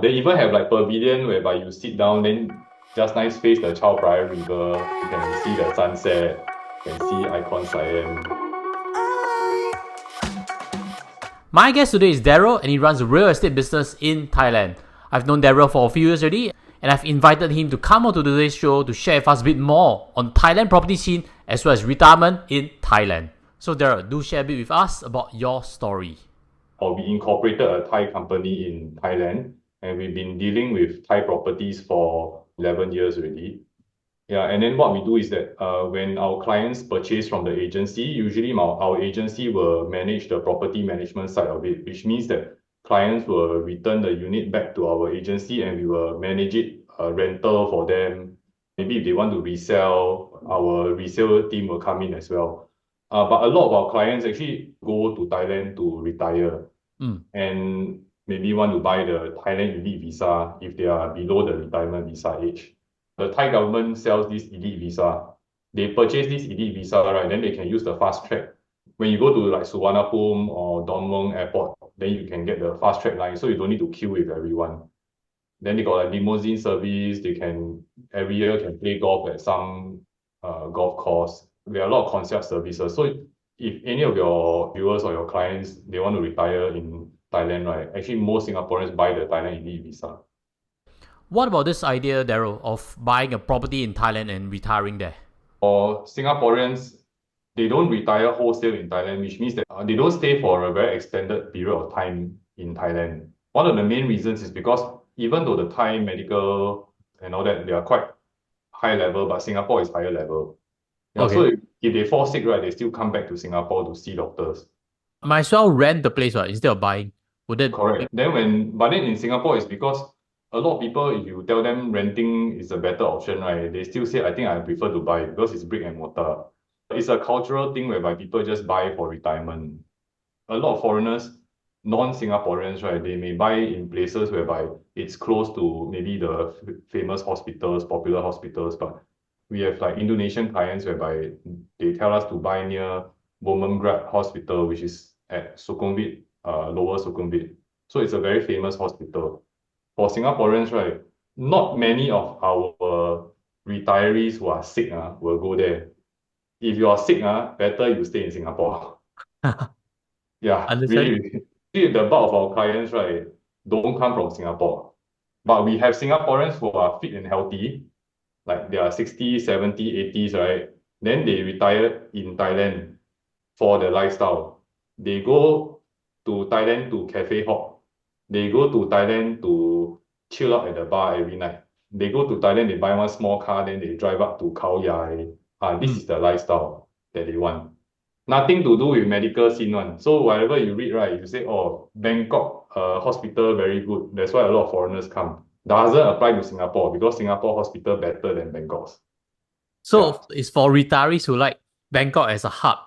They even have like pavilion whereby you sit down, then just nice face the Chao Phraya River. You can see the sunset, you can see Icon Siam. My guest today is Daryl, and he runs a real estate business in Thailand. I've known Daryl for a few years already, and I've invited him to come on to today's show to share with us a bit more on Thailand property scene as well as retirement in Thailand. So Daryl, do share a bit with us about your story. We incorporated a Thai company in Thailand, and we've been dealing with Thai properties for 11 years already. Yeah, and then what we do is that when our clients purchase from the agency, usually our agency will manage the property management side of it, which means that clients will return the unit back to our agency and we will manage it, rental for them. Maybe if they want to resell, our resale team will come in as well. But a lot of our clients actually go to Thailand to retire and maybe want to buy the Thailand elite visa if they are below the retirement visa age. The Thai government sells this elite visa. They purchase this elite visa, right? Then they can use the fast track. When you go to like Suvarnabhumi or Don Mueang Airport, then you can get the fast track line, so you don't need to queue with everyone. Then they got like limousine service. They can every year can play golf at some golf course. There are a lot of concierge services. So if any of your viewers or your clients they want to retire in Thailand, right? Actually, most Singaporeans buy the Thailand elite visa. What about this idea, Daryl, of buying a property in Thailand and retiring there? For Singaporeans, they don't retire wholesale in Thailand, which means that they don't stay for a very extended period of time in Thailand. One of the main reasons is because even though the Thai medical and all that, they are quite high level, but Singapore is higher level. Yeah, Okay. so if they fall sick, right, they still come back to Singapore to see doctors. Might as well rent the place, right, instead of buying. Would that Correct. But then in Singapore, it's because a lot of people, if you tell them renting is a better option, right, they still say, I think I prefer to buy because it's brick and mortar. It's a cultural thing whereby people just buy for retirement. A lot of foreigners, non-Singaporeans, right, they may buy in places whereby it's close to maybe the famous hospitals, popular hospitals, but we have like Indonesian clients whereby they tell us to buy near Bumrungrad Hospital, which is at Sukhumvit, Lower Sukhumvit. So it's a very famous hospital. For Singaporeans, right, not many of our retirees who are sick will go there. If you are sick, better you stay in Singapore. Yeah, understand? really. See, the bulk of our clients, right, don't come from Singapore. But we have Singaporeans who are fit and healthy, like they are 60, 70, 80s, right? Then they retire in Thailand for the lifestyle. They go to Thailand to cafe hop. They go to Thailand to chill out at the bar every night. They go to Thailand, they buy one small car, then they drive up to Khao Yai. This is the lifestyle that they want. Nothing to do with medical scene one. So whatever you read, right, you say, oh, Bangkok hospital very good. That's why a lot of foreigners come. Doesn't apply to Singapore because Singapore hospital better than Bangkok's. Yeah. So it's for retirees who like Bangkok as a hub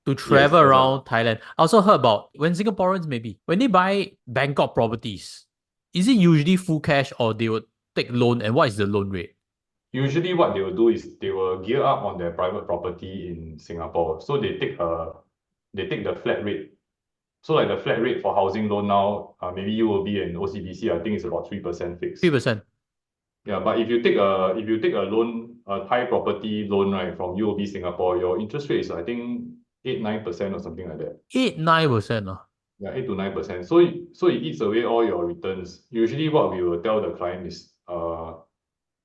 to Yes, travel that's right. around Thailand. I also heard about when Singaporeans maybe when they buy Bangkok properties, is it usually full cash or they would take loan, and what is the loan rate? Usually what they will do is they will gear up on their private property in Singapore. So they take the flat rate. So like the flat rate for housing loan now, maybe UOB and OCBC, I think it's about 3% fixed. 3%. Yeah, but if you take a loan, a Thai property loan, right, from UOB Singapore, your interest rate is I think 8-9% or something like that. 8-9%. Yeah, 8-9%. So it eats away all your returns. Usually what we will tell the client is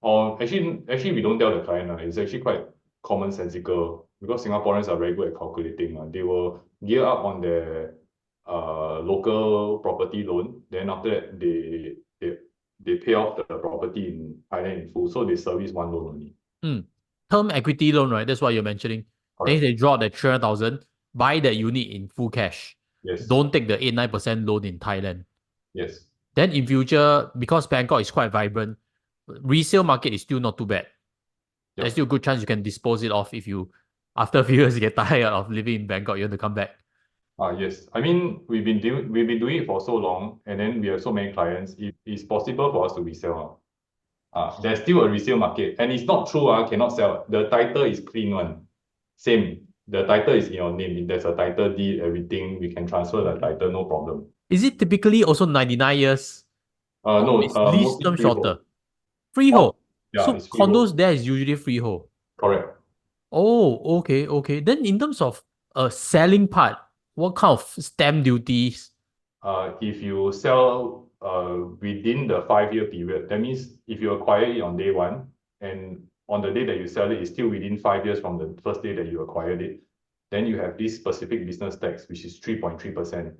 or actually we don't tell the client, it's actually quite commonsensical because Singaporeans are very good at calculating. They will gear up on their local property loan, then after that they pay off the property in Thailand in full, so they service one loan only. Term equity loan, right? That's what you're mentioning. Then Correct. they draw that 300,000, buy that unit in full cash. Yes. Don't take the 8-9% loan in Thailand. Yes. Then in future, because Bangkok is quite vibrant, resale market is still not too bad. There's still a good chance you can dispose it off if you, after a few years, you get tired of living in Bangkok, you want to come back. Yes. I mean, we've been doing it for so long, and then we have so many clients. It's possible for us to resell. There's still a resale market, and it's not true. Cannot sell. The title is clean one. Same. The title is in your name. If there's a title deed, everything, we can transfer the title, no problem. Is it typically also 99 years No, It's lease mostly term shorter. freehold. Freehold. Yeah, So it's condos freehold. there is usually freehold. Correct. Oh, okay, okay. Then in terms of selling part, what kind of stamp duties? If you sell within the 5-year period, that means if you acquire it on day one, and on the day that you sell it, it's still within 5 years from the first day that you acquired it, then you have this specific business tax, which is 3.3%.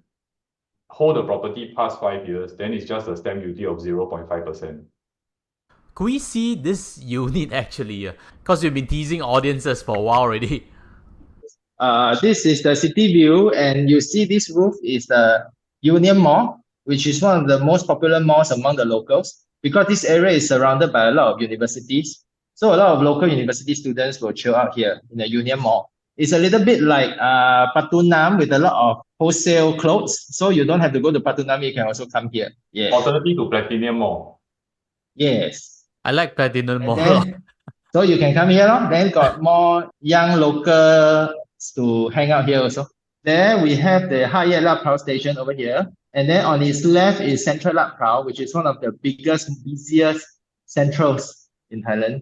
Hold the property past 5 years, then it's just a stamp duty of 0.5%. Could we see this unit actually? Because we've been teasing audiences for a while already. This is the city view, and you see this roof is the Union Mall, which is one of the most popular malls among the locals because this area is surrounded by a lot of universities. So a lot of local university students will chill out here in the Union Mall. It's a little bit like Patunam with a lot of wholesale clothes. So you don't have to go to Patunam, you can also come here. Yes. Alternative to Platinum Mall. Yes. I like Platinum And more. then, so you can come here, no? Then got more young locals to hang out here also. There we have the Hyatt Lat Phrao station over here. And then on its left is Central Lat Phrao, which is one of the biggest, busiest centrals in Thailand.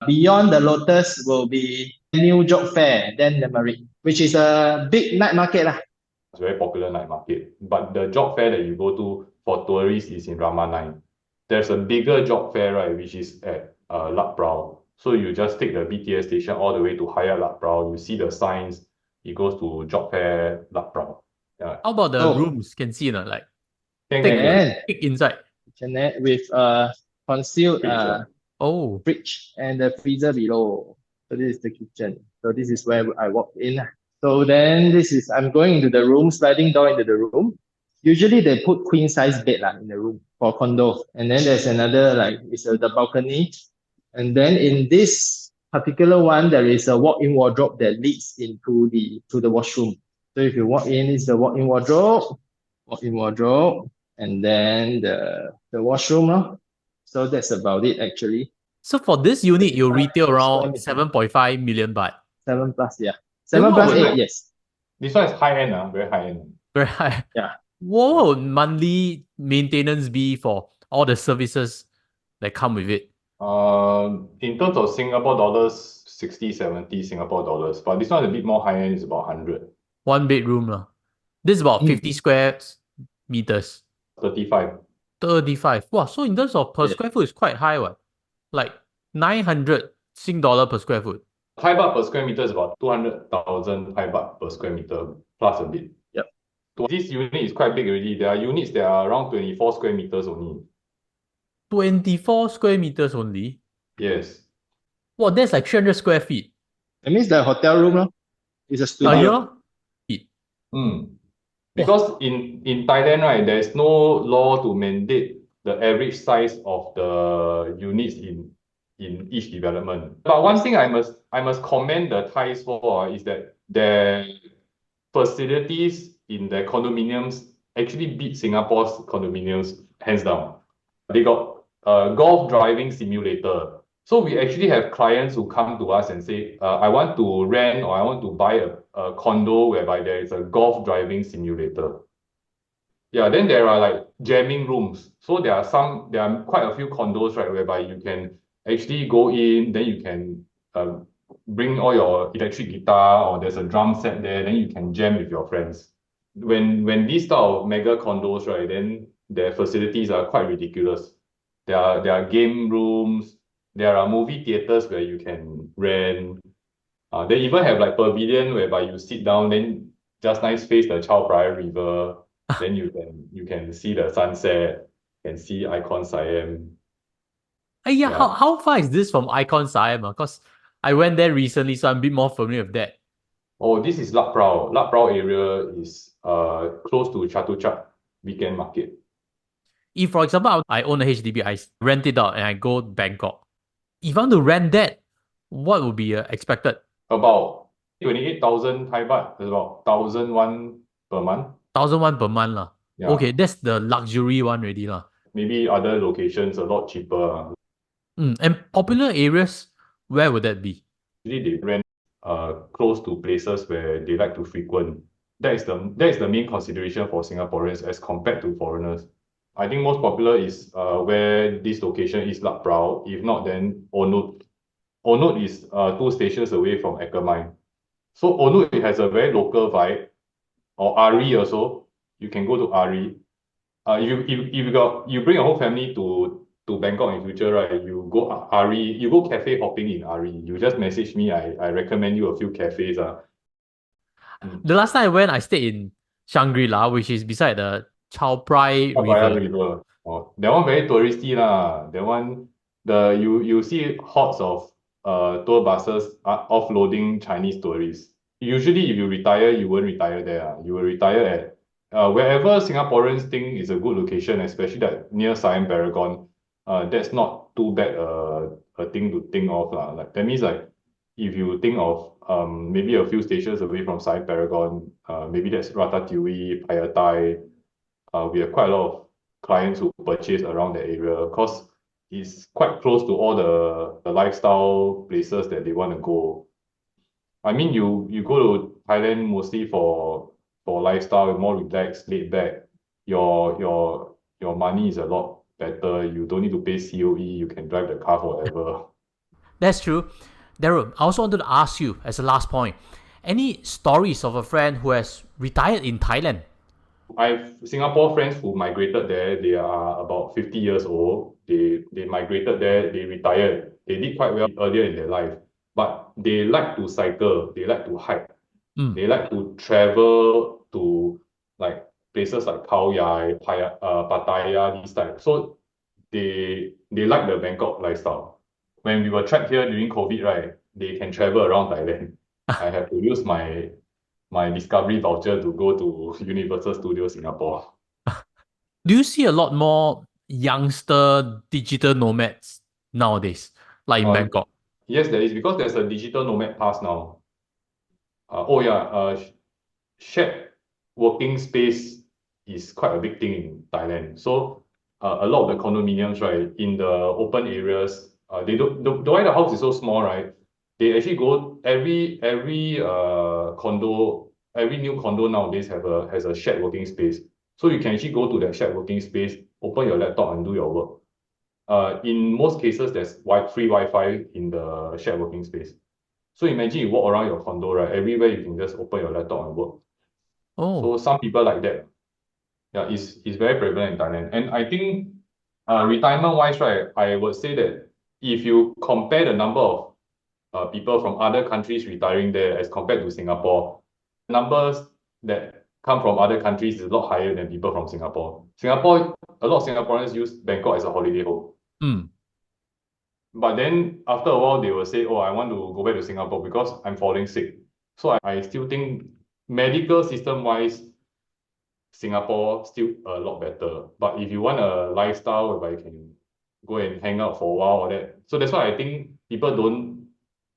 Beyond the Lotus will be New Job Fair, then the Marine, which is a big night market. It's a very popular night market. But the job fair that you go to for tourists is in Rama 9. There's a bigger job fair, right, which is at Lat Phrao. So you just take the BTS station all the way to Hyatt Lat Phrao. You see the signs. It goes to job fair Lat Phrao. Yeah. How about the Oh. rooms? Can see, no? Like, Can, take, can. take inside. Connect with concealed Fridge, Oh, fridge and the freezer below. So this is the kitchen. So this is where I walked in. So then I'm going into the room, sliding door into the room. Usually they put queen size bed in the room for condo. And then there's another, it's the balcony. And then in this particular one, there is a walk-in wardrobe that leads into the washroom. So if you walk in, it's the walk-in wardrobe, and then the washroom. So that's about it actually. so for this unit, you retail Square around meter. 7.5 million baht. 7 plus, yeah. Then 7 what plus would 8, yes. This one is high end, very high end. Very high. Yeah. What would monthly maintenance be for all the services that come with it? In terms of Singapore dollars, 60, 70 Singapore dollars. But this one is a bit more high end, it's about 100. One bedroom. This is about 50 square meters. 35. 35. Wow, so in terms of per square foot, it's quite high. What? Like 900 Sing dollar per square foot. Thai baht per square meter is about 200,000 Thai baht per square meter, plus a bit. Yep. So this unit is quite big already. There are units that are around 24 square meters only. 24 square meters only? Yes. Wow, that's like 300 square feet. That means the hotel room is a studio. Because in Thailand, right, there's no law to mandate the average size of the units in each development. But one thing I must commend the Thais for is that their facilities in their condominiums actually beat Singapore's condominiums hands down. They got a golf driving simulator. So we actually have clients who come to us and say, I want to rent or I want to buy a condo whereby there is a golf driving simulator. Yeah, then there are like jamming rooms. So there are quite a few condos, right, whereby you can actually go in, then you can bring all your electric guitar, or there's a drum set there, then you can jam with your friends. When these type of mega condos, right, then their facilities are quite ridiculous. There are game rooms, there are movie theaters where you can rent. They even have like pavilion whereby you sit down, then just nice face the Chao Phraya River. Then you can see the sunset, can see Icon Siam. Yeah, Yeah. how far is this from Icon Siam? Because I went there recently, so I'm a bit more familiar with that. Oh, this is Lat Phrao. Lat Phrao area is close to Chatuchak weekend market. If, for example, I own a HDB, I rent it out and I go to Bangkok. If I want to rent that, what would be expected? About 28,000 Thai baht. That's about 1,001 per month. 1,001 per month lah. Yeah. Okay, that's the luxury one already lah. Maybe other locations a lot cheaper. And popular areas, where would that be? Usually they rent close to places where they like to frequent. That is the main consideration for Singaporeans as compared to foreigners. I think most popular is where this location is Lat Brau. If not, then Onut. Onut is 2 stations away from Ekermai. So Onut has a very local vibe. Or Ari also. You can go to Ari. If you bring your whole family to Bangkok in future, right? You go Ari, you go cafe hopping in Ari. You just message me. I recommend you a few cafes. The last time I went, I stayed in Shangri-La, which is beside the Chao Prai Papaya River. River. Oh, that one very touristy lah. That one, you see hordes of tour buses offloading Chinese tourists. Usually, if you retire, you won't retire there. You will retire at wherever Singaporeans think is a good location, especially that near Siam Paragon. That's not too bad a thing to think of lah. Like that means like if you think of maybe a few stations away from Siam Paragon, maybe that's Ratatouille, Payatai. We have quite a lot of clients who purchase around that area because it's quite close to all the lifestyle places that they want to go. I mean, you go to Thailand mostly for lifestyle, more relaxed, laid back. Your money is a lot better. You don't need to pay COE. You can drive the car forever. That's true. Daryl, I also wanted to ask you as a last point, any stories of a friend who has retired in Thailand? I've Singapore friends who migrated there. They are about 50 years old. They migrated there. They retired. They did quite well earlier in their life, but they like to cycle. They like to hike. They like to travel to like places like Khao Yai, Pattaya, these type. So they like the Bangkok lifestyle. When we were trapped here during COVID, right? They can travel around Thailand. I have to use my Discovery voucher to go to Universal Studios Singapore. Do you see a lot more youngster digital nomads nowadays, like in Bangkok? Yes, there is because there's a digital nomad pass now. Oh yeah, shared working space is quite a big thing in Thailand. So a lot of the condominiums, right, in the open areas, they don't the why the house is so small, right? They actually go every condo, every new condo nowadays has a shared working space. So you can actually go to that shared working space, open your laptop and do your work. In most cases, there's free Wi-Fi in the shared working space. So imagine you walk around your condo, right? Everywhere you can just open your laptop and work. So Oh, some people like that. Yeah, it's very prevalent in Thailand. And I think retirement wise, right, I would say that if you compare the number of people from other countries retiring there as compared to Singapore, numbers that come from other countries is a lot higher than people from Singapore. Singapore, a lot of Singaporeans use Bangkok as a holiday home. But then after a while, they will say, oh, I want to go back to Singapore because I'm falling sick. So I still think medical system wise, Singapore still a lot better. But if you want a lifestyle whereby you can go and hang out for a while or that. So that's why I think people don't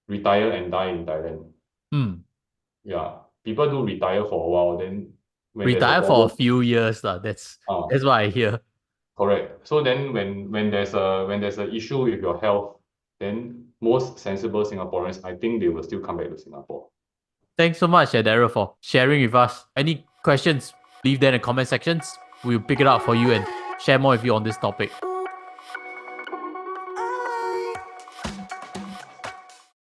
retire and die in Thailand. Yeah. People do retire for a while, then when there's a retire for a problem, few years lah. That's what I hear. correct. So then when there's an issue with your health, then most sensible Singaporeans, I think they will still come back to Singapore. Thanks so much, Daryl, for sharing with us. Any questions, leave them in the comment sections. We'll pick it up for you and share more with you on this topic.